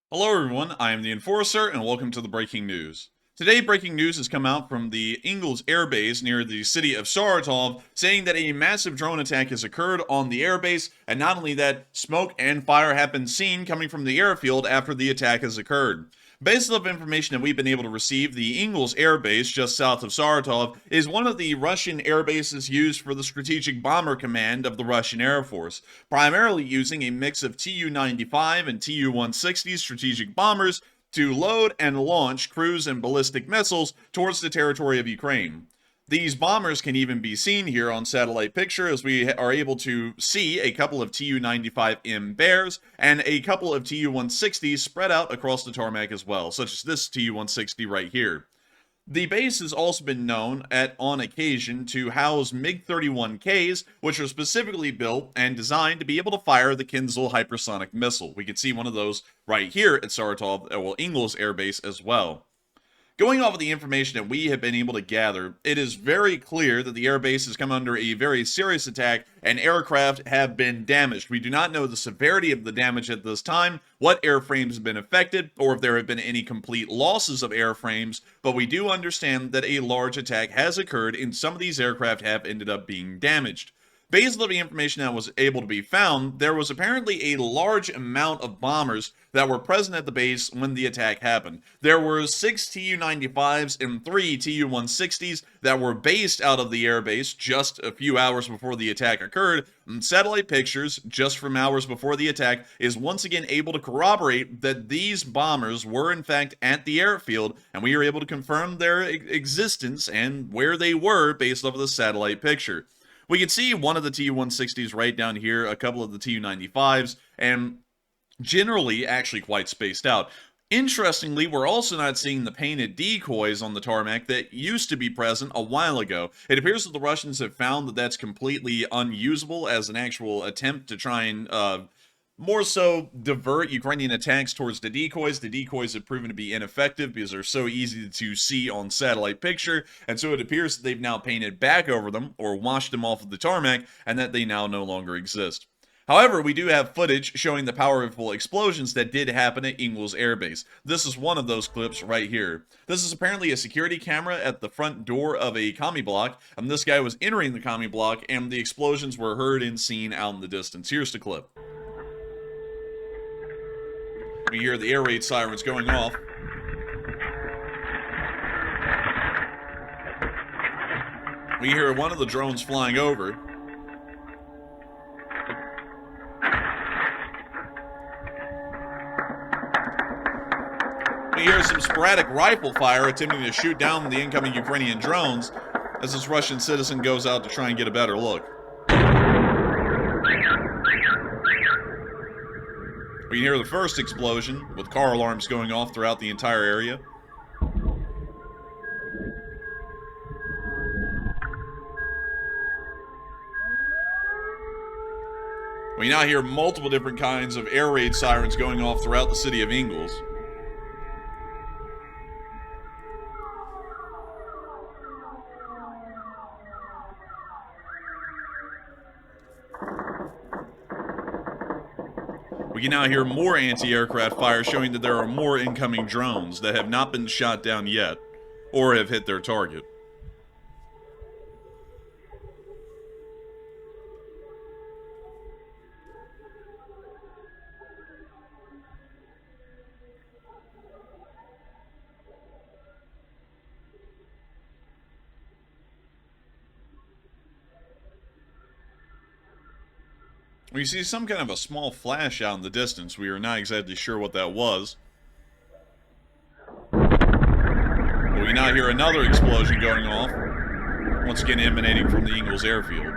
Hello everyone, I am the Enforcer and welcome to the breaking news. Today breaking news has come out from the Ingalls Air Base near the city of Saratov saying that a massive drone attack has occurred on the airbase, and not only that, smoke and fire have been seen coming from the airfield after the attack has occurred. Based off information that we've been able to receive, the Ingalls Air Base, just south of Saratov, is one of the Russian air bases used for the Strategic Bomber Command of the Russian Air Force, primarily using a mix of Tu-95 and Tu-160 strategic bombers to load and launch cruise and ballistic missiles towards the territory of Ukraine. These bombers can even be seen here on satellite picture, as we are able to see a couple of Tu-95M Bears and a couple of Tu-160s spread out across the tarmac as well, such as this Tu-160 right here. The base has also been known on occasion to house MiG-31Ks, which are specifically built and designed to be able to fire the Kinzhal hypersonic missile. We can see one of those right here at Saratov, Ingalls Air Base as well. Going off of the information that we have been able to gather, it is very clear that the airbase has come under a very serious attack and aircraft have been damaged. We do not know the severity of the damage at this time, what airframes have been affected, or if there have been any complete losses of airframes, but we do understand that a large attack has occurred and some of these aircraft have ended up being damaged. Based on the information that was able to be found, there was apparently a large amount of bombers that were present at the base when the attack happened. There were 6 Tu-95s and 3 Tu-160s that were based out of the airbase just a few hours before the attack occurred, and satellite pictures just from hours before the attack is once again able to corroborate that these bombers were in fact at the airfield, and we are able to confirm their existence and where they were based off of the satellite picture. We can see one of the Tu-160s right down here, a couple of the Tu-95s, and generally actually quite spaced out. Interestingly, we're also not seeing the painted decoys on the tarmac that used to be present a while ago. It appears that the Russians have found that that's completely unusable as an actual attempt to try and more so divert Ukrainian attacks towards the decoys. The decoys have proven to be ineffective because they're so easy to see on satellite picture, and so it appears that they've now painted back over them or washed them off of the tarmac and that they now no longer exist. However, we do have footage showing the powerful explosions that did happen at Ingalls Air Base. This is one of those clips right here. This is apparently a security camera at the front door of a commie block, and this guy was entering the commie block and the explosions were heard and seen out in the distance. Here's the clip. We hear the air raid sirens going off. We hear one of the drones flying over. We hear some sporadic rifle fire attempting to shoot down the incoming Ukrainian drones as this Russian citizen goes out to try and get a better look. We hear the first explosion, with car alarms going off throughout the entire area. We now hear multiple different kinds of air raid sirens going off throughout the city of Ingalls. We can now hear more anti-aircraft fire showing that there are more incoming drones that have not been shot down yet, or have hit their target. We see some kind of a small flash out in the distance. We are not exactly sure what that was. But we now hear another explosion going off, once again emanating from the Ingalls airfield.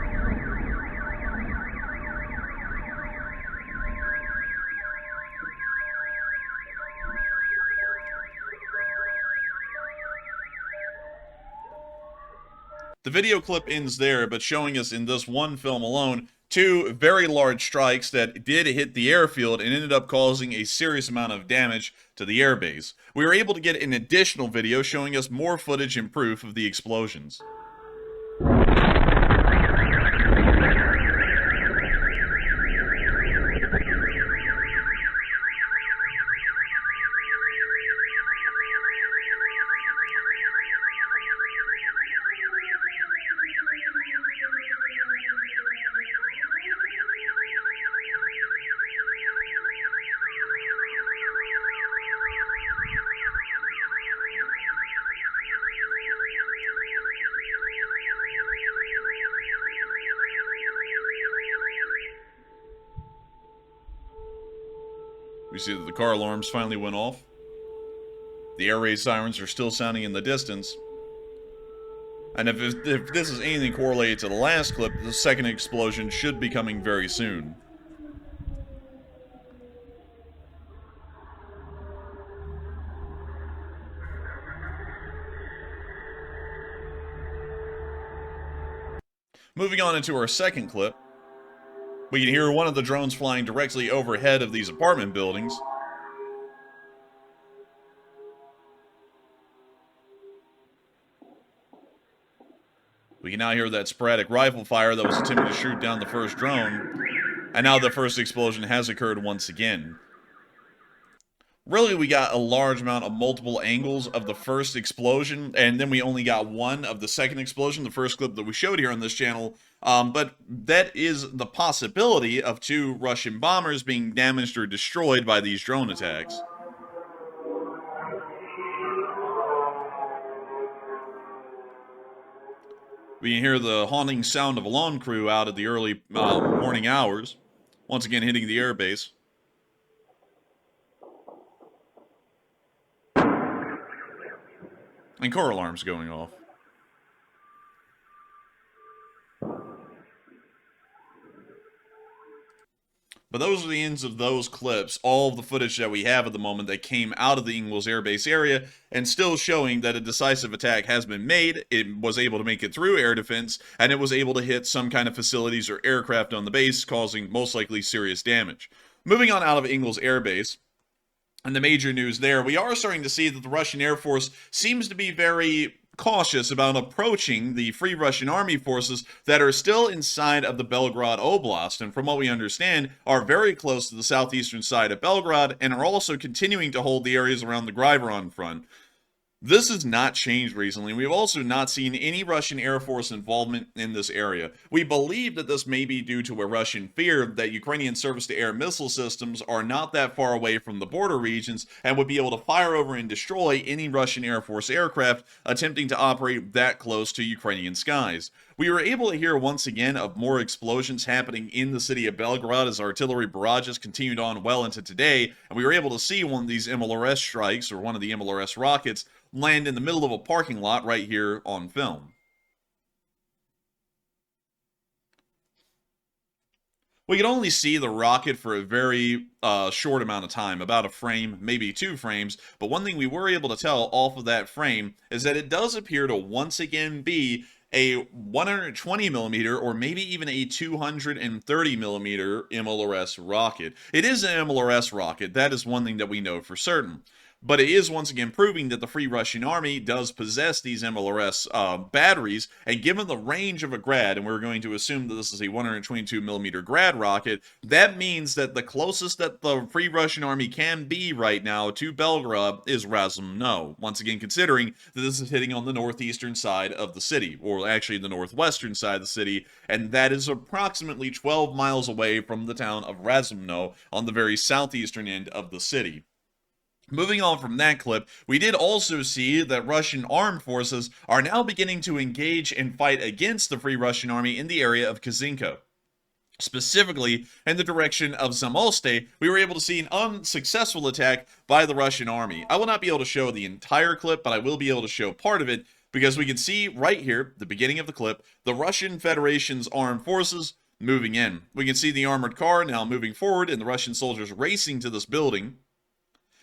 The video clip ends there, but showing us in this one film alone 2 very large strikes that did hit the airfield and ended up causing a serious amount of damage to the airbase. We were able to get an additional video showing us more footage and proof of the explosions. see that the car alarms finally went off. The air raid sirens are still sounding in the distance. And if this is anything correlated to the last clip, the second explosion should be coming very soon. Moving on into our second clip, we can hear one of the drones flying directly overhead of these apartment buildings. We can now hear that sporadic rifle fire that was attempting to shoot down the first drone, and now the first explosion has occurred once again. Really, we got a large amount of multiple angles of the first explosion, and then we only got one of the second explosion, the first clip that we showed here on this channel. But that is the possibility of 2 Russian bombers being damaged or destroyed by these drone attacks. We can hear the haunting sound of a lawn crew out at the early morning hours, once again hitting the airbase. And car alarms going off. But those are the ends of those clips, all of the footage that we have at the moment that came out of the Ingalls Air Base area, and still showing that a decisive attack has been made. It was able to make it through air defense, and it was able to hit some kind of facilities or aircraft on the base, causing most likely serious damage. Moving on out of Ingalls Air Base, and the major news there, we are starting to see that the Russian Air Force seems to be very cautious about approaching the Free Russian Army forces that are still inside of the Belgrade Oblast, and from what we understand, are very close to the southeastern side of Belgrade, and are also continuing to hold the areas around the Griveron front. This has not changed recently. We've also not seen any Russian Air Force involvement in this area. We believe that this may be due to a Russian fear that Ukrainian surface-to-air missile systems are not that far away from the border regions and would be able to fire over and destroy any Russian Air Force aircraft attempting to operate that close to Ukrainian skies. We were able to hear once again of more explosions happening in the city of Belgrade as artillery barrages continued on well into today, and we were able to see one of these MLRS strikes, or one of the MLRS rockets, land in the middle of a parking lot right here on film. We could only see the rocket for a very short amount of time, about a frame, maybe 2 frames, but one thing we were able to tell off of that frame is that it does appear to once again be a 120 millimeter or maybe even a 230 millimeter MLRS rocket. It is an MLRS rocket, that is one thing that we know for certain. But it is once again proving that the Free Russian Army does possess these MLRS batteries, and given the range of a Grad, and we're going to assume that this is a 122mm Grad rocket, that means that the closest that the Free Russian Army can be right now to Belgrade is Razumno. Once again, considering that this is hitting on the northeastern side of the city, or actually the northwestern side of the city, and that is approximately 12 miles away from the town of Razumno on the very southeastern end of the city. Moving on from that clip, we did also see that Russian armed forces are now beginning to engage and fight against the Free Russian Army in the area of Kazinka. Specifically, in the direction of Zamoste, we were able to see an unsuccessful attack by the Russian army. I will not be able to show the entire clip, but I will be able to show part of it, because we can see right here, the beginning of the clip, the Russian Federation's armed forces moving in. We can see the armored car now moving forward, and the Russian soldiers racing to this building.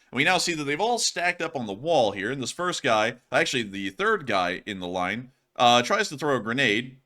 And we now see that they've all stacked up on the wall here, and this first guy, actually the third guy in the line, tries to throw a grenade.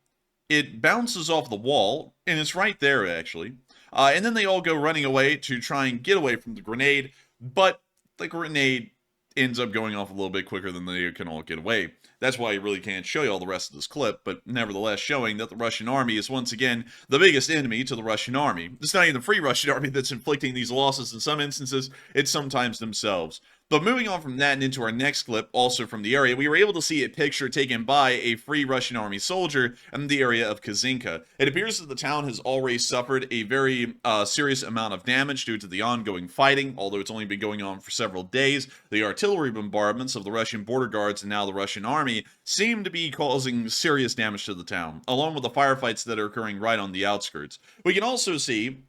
It bounces off the wall, and it's right there, actually. And then they all go running away to try and get away from the grenade, but the grenade ends up going off a little bit quicker than they can all get away. That's why I really can't show you all the rest of this clip, but nevertheless showing that the Russian army is once again the biggest enemy to the Russian army. It's not even the Free Russian Army that's inflicting these losses in some instances, it's sometimes themselves. But moving on from that and into our next clip, also from the area, we were able to see a picture taken by a Free Russian Army soldier in the area of Kazinka. It appears that the town has already suffered a very serious amount of damage due to the ongoing fighting, although it's only been going on for several days. The artillery bombardments of the Russian border guards and now the Russian army seem to be causing serious damage to the town, along with the firefights that are occurring right on the outskirts. We can also see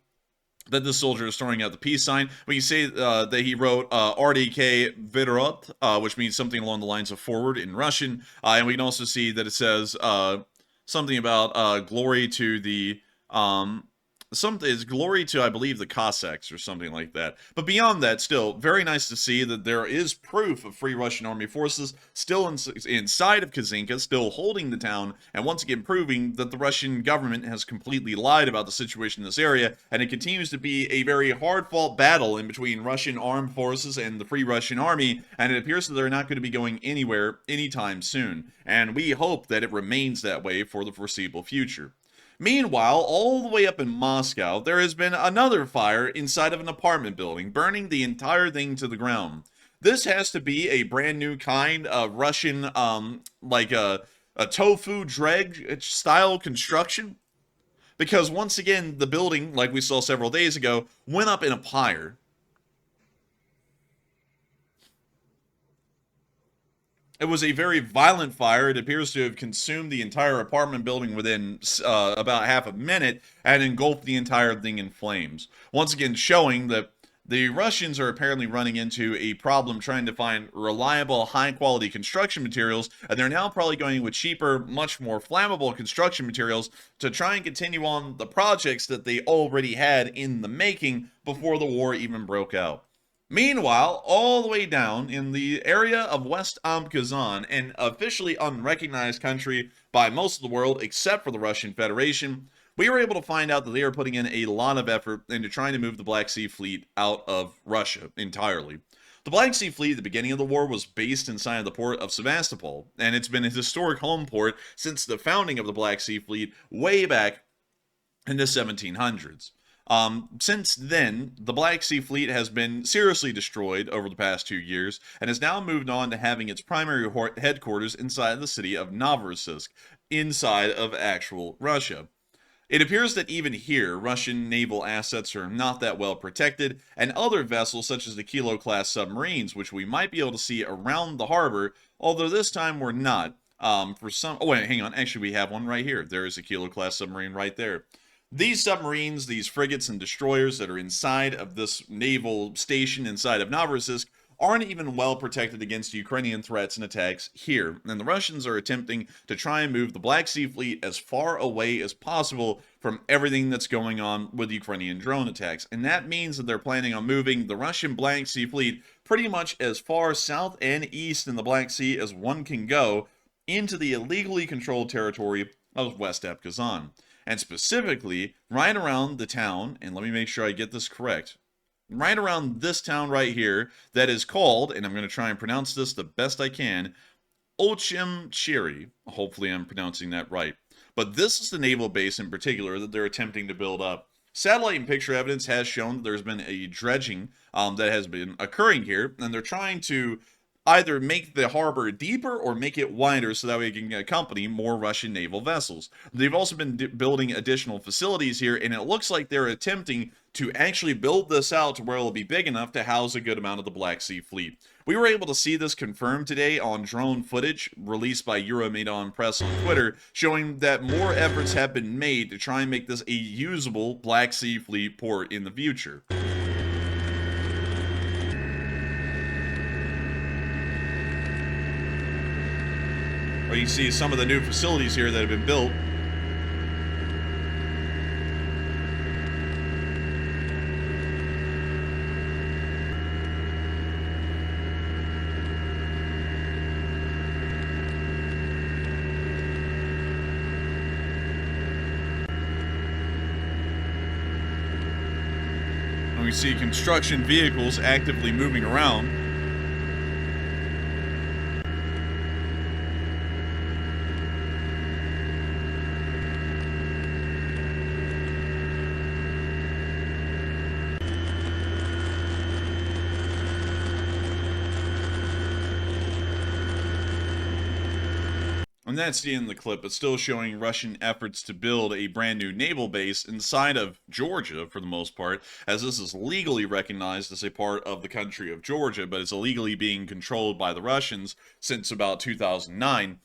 that this soldier is throwing out the peace sign. We can say that he wrote RDK Vidrot, which means something along the lines of forward in Russian. And we can also see that it says something about glory to the something is glory to, I believe, the Cossacks or something like that. But beyond that, still very nice to see that there is proof of Free Russian Army forces still inside of Kazinka, still holding the town, and once again proving that the Russian government has completely lied about the situation in this area, and it continues to be a very hard-fought battle in between Russian armed forces and the Free Russian Army, and it appears that they're not going to be going anywhere anytime soon. And we hope that it remains that way for the foreseeable future. Meanwhile, all the way up in Moscow, there has been another fire inside of an apartment building, burning the entire thing to the ground. This has to be a brand new kind of Russian, like a tofu dredge style construction. Because once again, the building, like we saw several days ago, went up in a pyre. It was a very violent fire. It appears to have consumed the entire apartment building within about half a minute and engulfed the entire thing in flames. Once again, showing that the Russians are apparently running into a problem trying to find reliable, high-quality construction materials, and they're now probably going with cheaper, much more flammable construction materials to try and continue on the projects that they already had in the making before the war even broke out. Meanwhile, all the way down in the area of West Kazan, an officially unrecognized country by most of the world except for the Russian Federation, we were able to find out that they are putting in a lot of effort into trying to move the Black Sea Fleet out of Russia entirely. The Black Sea Fleet at the beginning of the war was based inside the port of Sevastopol, and it's been a historic home port since the founding of the Black Sea Fleet way back in the 1700s. Since then, the Black Sea Fleet has been seriously destroyed over the past 2 years and has now moved on to having its primary headquarters inside the city of Novorossiysk, inside of actual Russia. It appears that even here, Russian naval assets are not that well protected, and other vessels such as the Kilo-class submarines, which we might be able to see around the harbor, although this time we're not. For some, oh wait, hang on, actually we have one right here. There is a Kilo-class submarine right there. These submarines, these frigates and destroyers that are inside of this naval station inside of Novorossiysk aren't even well protected against Ukrainian threats and attacks here, and the Russians are attempting to try and move the Black Sea Fleet as far away as possible from everything that's going on with Ukrainian drone attacks, and that means that they're planning on moving the Russian Black Sea Fleet pretty much as far south and east in the Black Sea as one can go into the illegally controlled territory of West Kazan. And specifically, right around the town, and let me make sure I get this correct, right around this town right here, that is called, and I'm going to try and pronounce this the best I can, Ochimchiri. Hopefully I'm pronouncing that right. But this is the naval base in particular that they're attempting to build up. Satellite and picture evidence has shown that there's been a dredging that has been occurring here, and they're trying to either make the harbor deeper or make it wider so that way it can accompany more Russian naval vessels. They've also been building additional facilities here, and it looks like they're attempting to actually build this out to where it'll be big enough to house a good amount of the Black Sea Fleet. We were able to see this confirmed today on drone footage released by Euromaidan Press on Twitter, showing that more efforts have been made to try and make this a usable Black Sea Fleet port in the future. Or you see some of the new facilities here that have been built. And we see construction vehicles actively moving around. And that's the end of the clip, but still showing Russian efforts to build a brand new naval base inside of Georgia, for the most part, as this is legally recognized as a part of the country of Georgia, but it's illegally being controlled by the Russians since about 2009.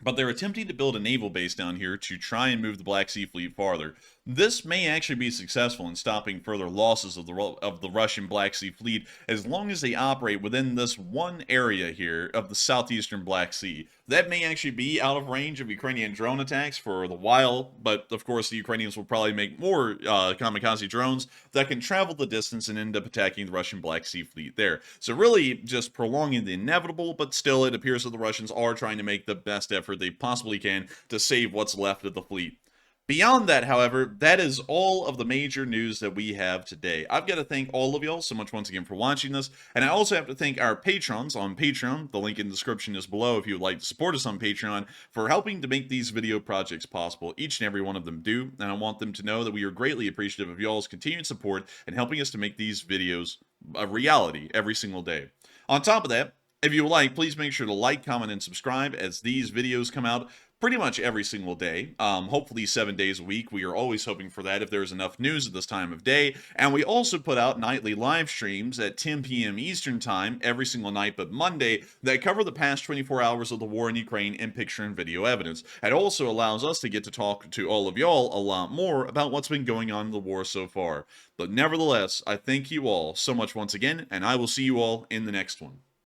but they're attempting to build a naval base down here to try and move the Black Sea Fleet farther. This may actually be successful in stopping further losses of the Russian Black Sea Fleet as long as they operate within this one area here of the southeastern Black Sea. That may actually be out of range of Ukrainian drone attacks for the while, but of course the Ukrainians will probably make more kamikaze drones that can travel the distance and end up attacking the Russian Black Sea Fleet there. So really just prolonging the inevitable, but still it appears that the Russians are trying to make the best effort they possibly can to save what's left of the fleet. Beyond that, however, that is all of the major news that we have today. I've got to thank all of y'all so much once again for watching this, and I also have to thank our patrons on Patreon. The link in the description is below if you would like to support us on Patreon for helping to make these video projects possible. Each and every one of them do, and I want them to know that we are greatly appreciative of y'all's continued support and helping us to make these videos a reality every single day. On top of that, if you would like, please make sure to like, comment, and subscribe as these videos come out pretty much every single day, hopefully 7 days a week. We are always hoping for that if there's enough news at this time of day. And we also put out nightly live streams at 10 p.m. Eastern time every single night but Monday that cover the past 24 hours of the war in Ukraine in picture and video evidence. It also allows us to get to talk to all of y'all a lot more about what's been going on in the war so far. But nevertheless, I thank you all so much once again, and I will see you all in the next one.